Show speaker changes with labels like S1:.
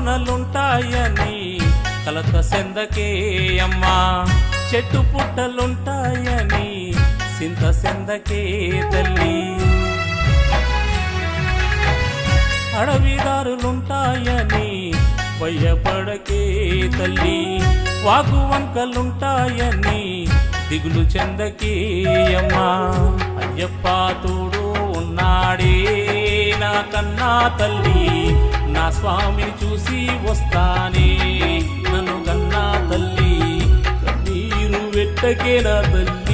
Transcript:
S1: కోనలుంటాయని కలత సెందకే అమ్మా, చెట్టు పుట్టలుంటాయని సింత సెందకే తల్లి, అడవిదారులుంటాయని భయపడకే తల్లి, వాగు వంకలుంటాయని దిగులు చెందకే అమ్మా. అయ్యప్ప తోడు ఉన్నాడే నా కన్నా తల్లి, నా స్వామిని చూసి వస్తానే నన్ను కన్నా తల్లి, కన్నీరు వెట్టకే నా తల్లి.